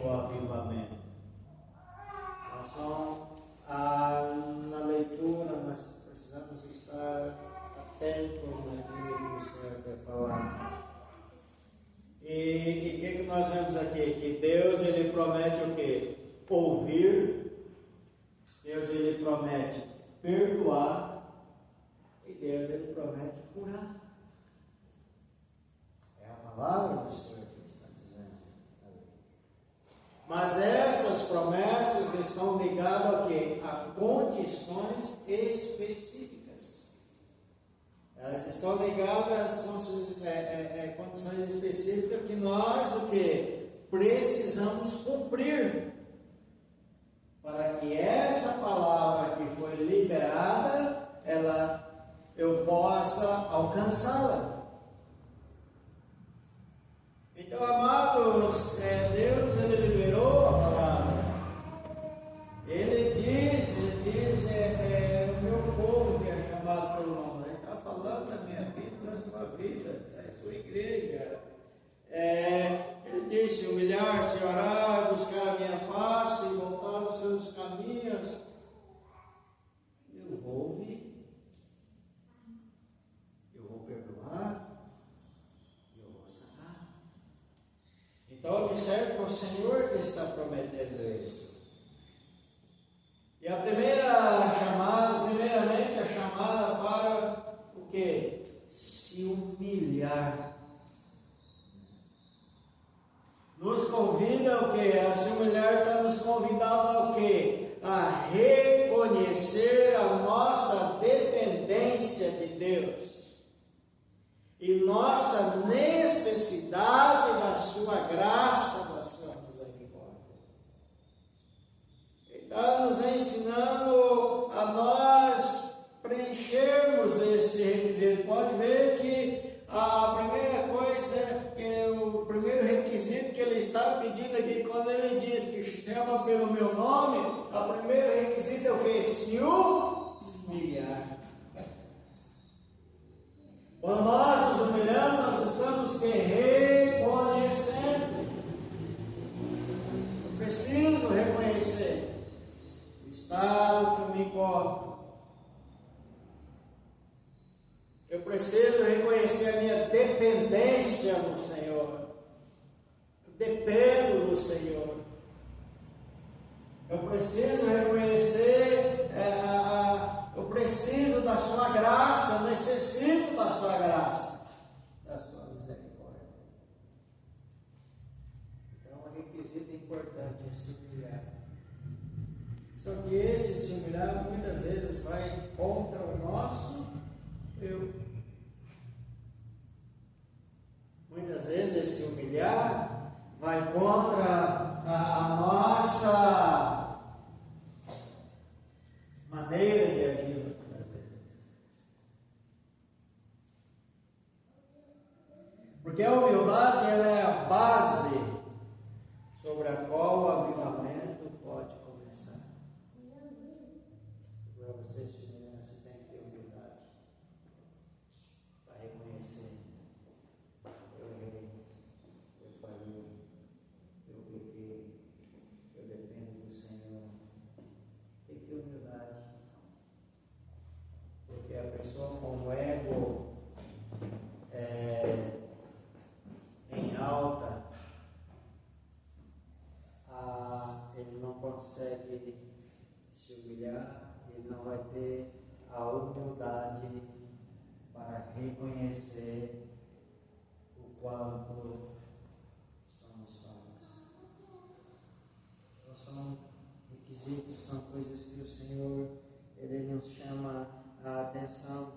o avivamento. Na leitura, nós precisamos estar atentos naquilo que o Senhor quer falar. E o que nós vemos aqui? Que Deus, Ele promete o quê? Ouvir. Deus, Ele promete perdoar. E Deus, Ele promete curar. É a palavra do Senhor que está dizendo. Mas essas promessas estão ligadas ao quê? A condições específicas. Elas estão ligadas às condições específicas que nós, o quê? Precisamos cumprir. Para que essa palavra que foi liberada, eu possa alcançá-la. Então, amados, Deus, Ele liberou a palavra. Ele diz, o meu povo que é chamado pelo nome. Ele está falando da minha vida, da sua vida, da sua igreja. Ele disse, humilhar-se, orar, buscar a minha face, voltar aos seus caminhos. Eu vou ouvir, eu vou perdoar, eu vou sanar. Então, observe que é o Senhor que está prometendo isso. E a primeiramente a chamada para o quê? Se humilhar. Nos convida o quê? A se humilhar está nos convidando ao quê? A reconhecer a nossa dependência de Deus e nossa necessidade da sua graça, da sua misericórdia. Ele está nos ensinando a nós preenchermos esse requisito. Pode ver que a primeira coisa, o primeiro requisito que ele está pedindo aqui, quando ele diz que chama pelo meu nome, o primeiro requisito é o que? Se humilhar. Quando nós nos humilhamos, nós estamos reconhecendo. Eu preciso reconhecer o estado que eu me encontro. Eu preciso reconhecer a minha dependência no Senhor. Eu dependo do Senhor. Eu preciso reconhecer, eu preciso da sua graça, eu necessito da sua graça, da sua misericórdia. Então, é um requisito importante é se humilhar. Só que esse se humilhar muitas vezes vai contra o nosso eu. Muitas vezes esse humilhar vai contra a nossa maneira de agir, muitas vezes. Porque a humildade, ela é a base sobre a qual o avivamento pode começar. Para você se humilhar, você tem que ter humildade para reconhecer. Eu errei, eu falhei, eu pequei, eu dependo do Senhor. Tem que ter humildade. Porque a pessoa com o ego em alta, ele não consegue se humilhar, ele não vai ter a humildade para reconhecer o quanto somos falhos. Então são requisitos, são coisas que o Senhor, Ele nos chama a atenção.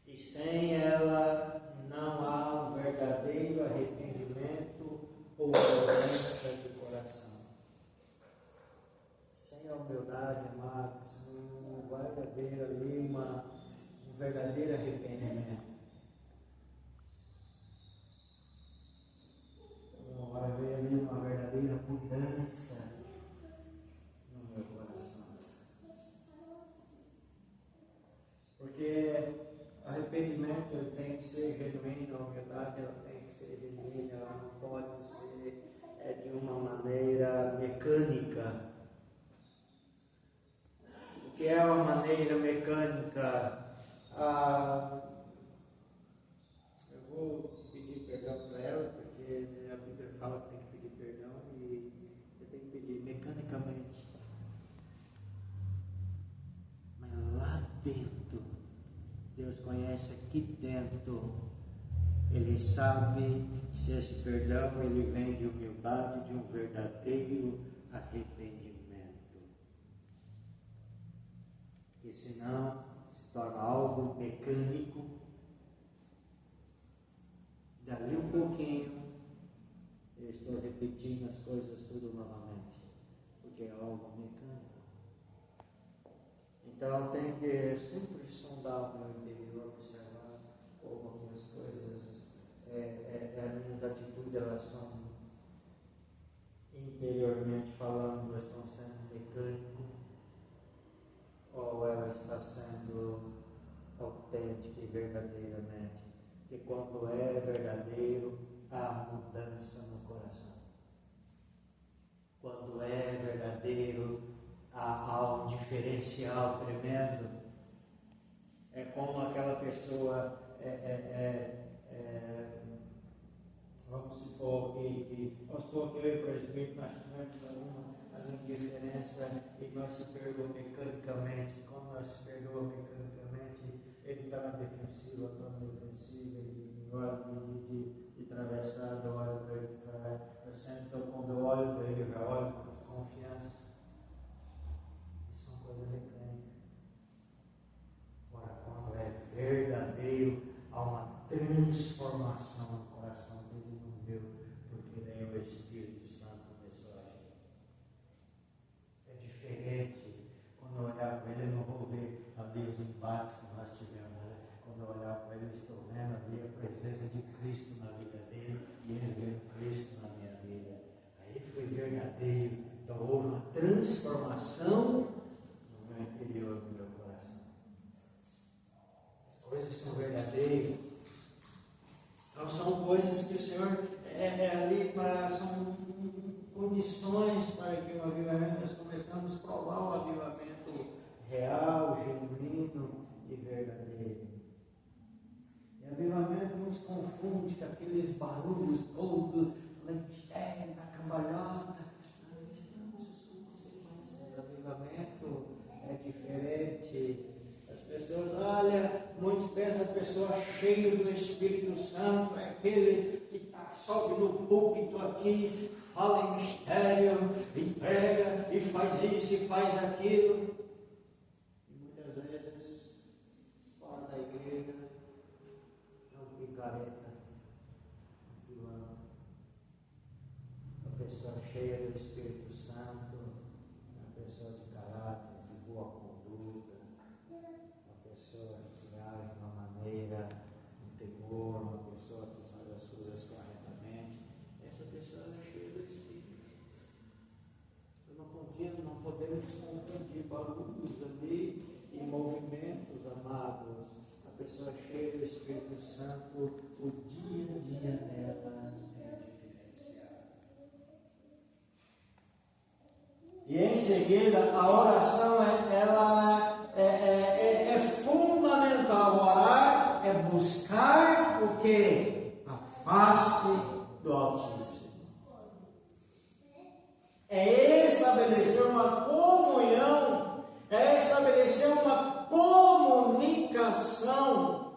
E sem ela não há um verdadeiro arrependimento ou mudança de coração. Sem a humildade, amados, não vai haver ali um verdadeiro arrependimento. Não vai haver ali uma verdadeira mudança no meu coração. Porque arrependimento ele tem que ser genuíno, a humildade ela tem que ser genuína, ela não pode ser de uma arrependimento, ele sabe se esse perdão ele vem de humildade, de um verdadeiro arrependimento. Porque senão se torna algo mecânico. Dali um pouquinho, eu estou repetindo as coisas tudo novamente, porque é algo mecânico. Então tem que sempre sondar o meu interior, observar como as coisas, as minhas atitudes, elas são, interiormente falando, elas estão sendo mecânicas, ou ela está sendo autêntica e verdadeiramente. Porque quando é verdadeiro, há mudança no coração. Quando é verdadeiro, há um diferencial tremendo. É como aquela pessoa, vamos supor que eu e o presbítero, nós tivemos as indiferenças e nós se perdoamos mecanicamente. Quando nós se perdoamos mecanicamente, ele está na defensiva, eu estou na defensiva, e hora de atravessar, eu olho para ele, eu sempre, quando eu olho para ele, eu já olho com desconfiança. Isso é uma coisa mecânica. Agora, quando é verdadeiro, há uma transformação no coração dele, no meu, porque daí o Espírito Santo começou a agir. É diferente. Quando eu olhar para ele, eu não vou ver ali os embates que nós tivemos. Quando eu olhar para ele, eu estou vendo ali a presença de Cristo na vida dele e ele vendo Cristo na minha vida. Aí foi verdadeiro. Então houve uma transformação no meu interior, no meu coração. As coisas são verdadeiras. Então são coisas que o Senhor ali são condições para que o avivamento, nós começamos a provar um avivamento real, genuíno e verdadeiro. E avivamento nos confunde com aqueles barulhos todos, da cambalhota. Avivamento é diferente. As pessoas, olha, muitos pensam a pessoa cheia do Espírito Santo é aquele que sobe no púlpito aqui, fala em mistério, e prega, e faz isso e faz aquilo. E muitas vezes, fora da igreja, é um picareta, um vilão. Uma pessoa cheia do Espírito Santo, uma pessoa de caráter, de boa conduta, uma pessoa que age de uma maneira, um temor, uma pessoa que faz as coisas corretamente. Essa pessoa é cheia do Espírito. Então não podemos confundir barulhos ali e movimentos, amados. A pessoa cheia do Espírito Santo, o dia a dia dela é diferenciado. E em seguida, a oração é fundamental. Orar é buscar o quê? A face do Altíssimo. É estabelecer uma comunhão, é estabelecer uma comunicação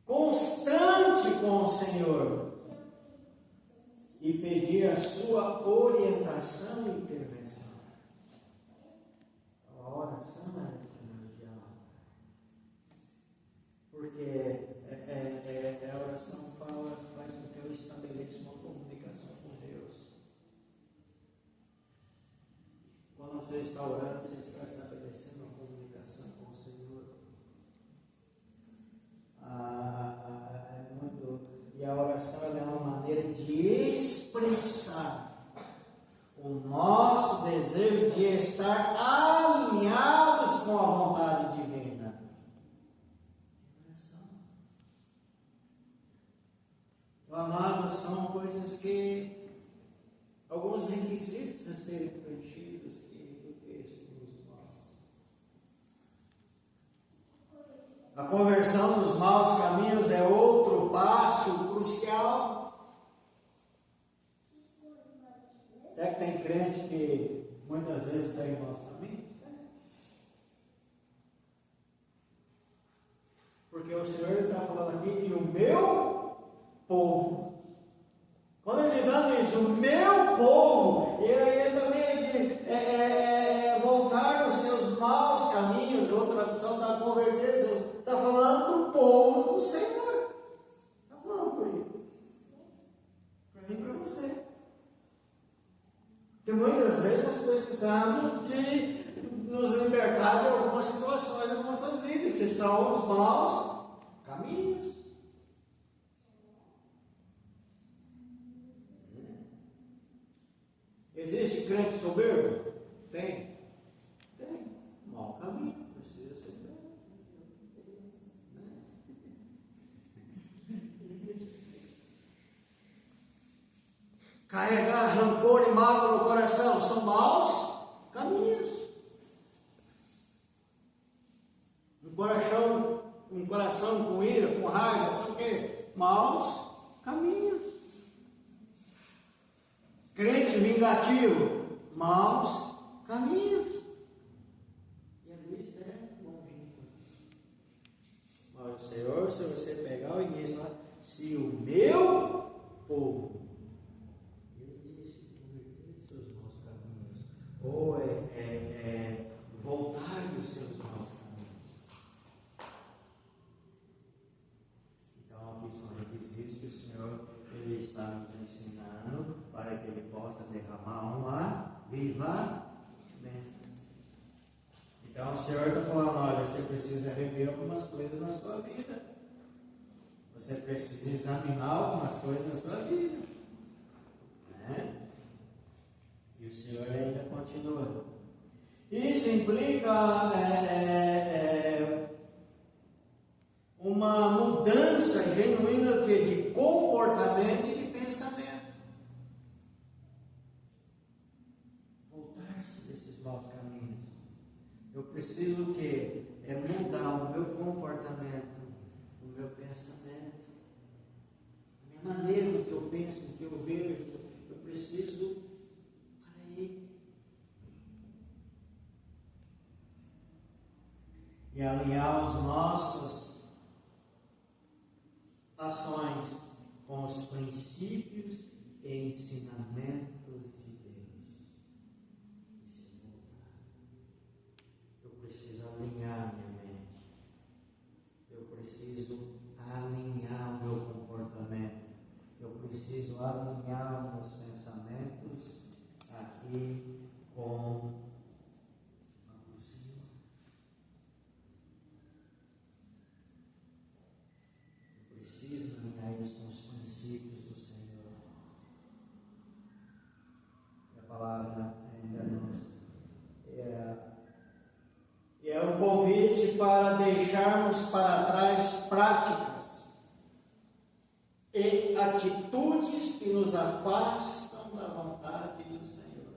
constante com o Senhor e pedir a sua orientação e intervenção. A oração é primordial, porque a oração faz com que eu estabeleça uma comunicação com Deus. Quando você está orando, você está estabelecendo uma comunicação com o Senhor. E a oração é uma maneira de expressar o nosso desejo de estar alinhados com a vontade divina. Então, amados, são coisas que, alguns requisitos a serem preenchidos que o texto nos mostra. A conversão dos maus caminhos é outro passo crucial. Será que tem crente que muitas vezes está em maus caminhos? Porque o Senhor usando isso, o meu povo, e aí também voltar os seus maus caminhos, outra tradução está converter-se, está falando do povo do Senhor, está falando por mim, para mim e para você. Porque muitas vezes nós precisamos de nos libertar de algumas situações das nossas vidas, que são os maus caminhos. Existe crente soberbo? Tem. Tem. Mau caminho. Precisa ser bem. Carregar rancor e mágoa no coração são maus caminhos. Um coração com ira, com raiva, são o quê? Maus caminhos. Crente vingativo, maus caminhos. E a lista é bonzinho. Mas o Senhor, se você pegar o início lá, se o meu povo, ele disse, converter de seus maus caminhos, ou voltar dos seus maus caminhos. Então, aqui são requisitos que o Senhor ele está nos ensinando para que ele possa derramar um avivamento. Então, o Senhor está falando, olha, você precisa rever algumas coisas na sua vida. Você precisa examinar algumas coisas na sua vida. Né? E o Senhor ainda continua. Isso implica uma mudança genuína de comportamento e de pensamento. Voltar-se desses maus caminhos. Eu preciso o quê? Mudar o meu comportamento, o meu pensamento, a minha maneira do que eu penso, do que eu vejo. Eu preciso para ir. E alinhar os nossos ações com os princípios e ensinamentos de Deus. Eu preciso alinhar minha mente. Eu preciso alinhar o meu comportamento. Eu preciso alinhar os meus pensamentos aqui com o Senhor. Preciso alinhar isso com os princípios do Senhor. A palavra ainda nos é um convite para deixarmos para trás práticas e atitudes que nos afastam da vontade do Senhor.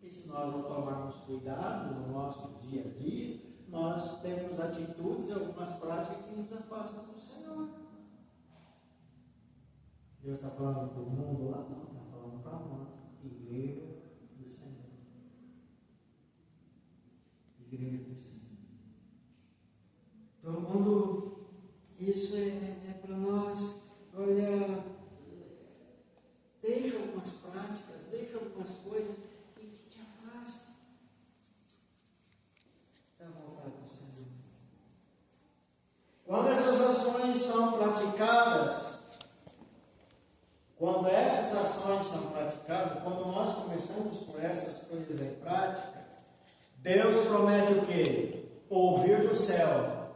E se nós não tomarmos cuidado no nosso dia a dia, nós temos atitudes e algumas práticas que nos afastam do Senhor. Deus está falando para o mundo lá? Não, está falando para nós, igreja do Senhor. Igreja do Senhor. Então, quando isso é para nós, olha, deixa algumas práticas, deixa algumas coisas que te afastam da vontade do Senhor. Quando essas ações são praticadas, quando nós começamos por essas coisas em prática, Deus promete o quê? Ouvir do céu,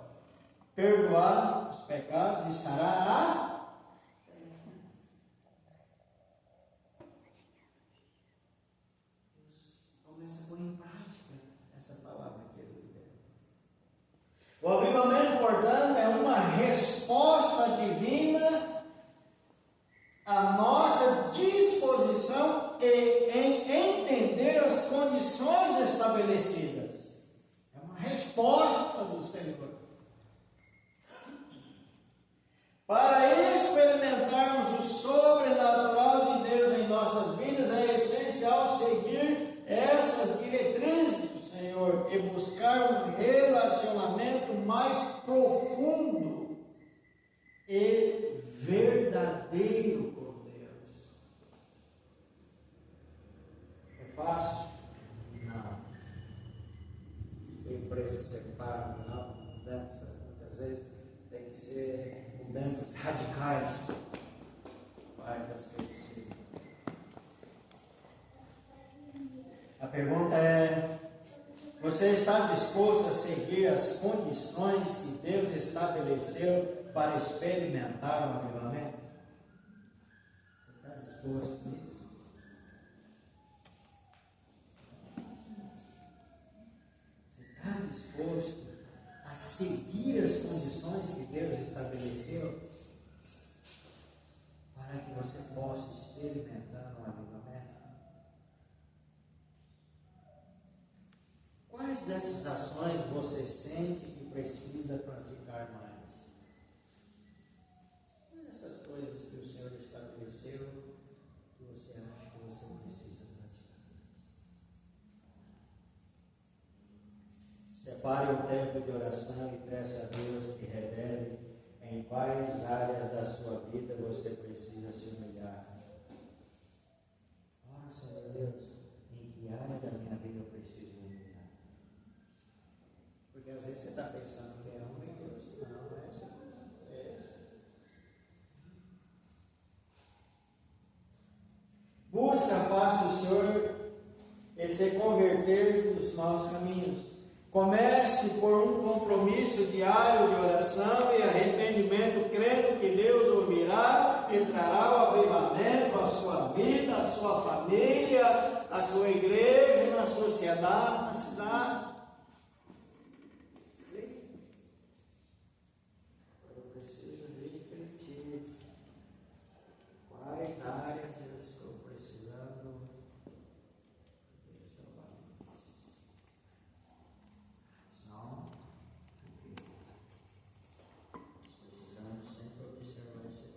perdoar os pecados e sarar a terra. Deus começa a pôr em prática essa palavra que ele libera. O avivamento, portanto, é uma resposta divina à nossa disposição em entender as condições estabelecidas. É uma resposta do Senhor. Para experimentarmos o sobrenatural de Deus em nossas vidas, é essencial seguir essas diretrizes do Senhor e buscar um relacionamento mais profundo e verdadeiro com esquecer. A pergunta é: você está disposto a seguir as condições que Deus estabeleceu para experimentar o avivamento? Você está disposto nisso? Você está disposto a seguir as condições que Deus estabeleceu para que você possa experimentar o avivamento? Quais dessas ações você sente que precisa praticar mais? Quais dessas coisas que o Senhor estabeleceu que você acha que você precisa praticar mais? Separe um tempo de oração e peça a Deus que revele em quais áreas da sua vida você precisa se humilhar. Ora, Senhor Deus, em que área da minha vida eu preciso me humilhar? Porque às vezes você está pensando que é um em Deus. Não, é esse. É esse. Busca a face do Senhor e se converter dos maus caminhos. Comece por um compromisso diário de oração e arrependimento, crendo que Deus ouvirá e trará o avivamento à sua vida, à sua família, à sua igreja, na sociedade, na cidade. Eu preciso refletir quais áreas eu estou precisando trabalhar. Senão, nós precisamos sempre observar esse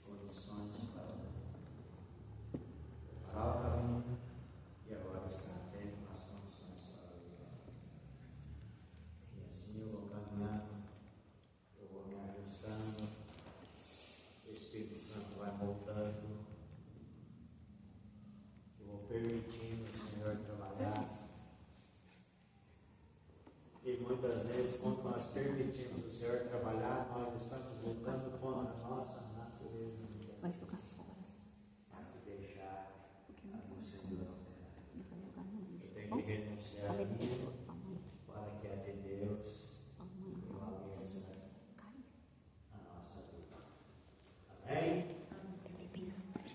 condições para preparar o caminho e agora estar atento nas condições para o caminho. E assim eu vou caminhando, eu vou me ajustando, o Espírito Santo vai moldando, eu vou permitindo o Senhor trabalhar. E muitas vezes, quando nós permitimos o Senhor trabalhar, nós estamos lutando contra a nossa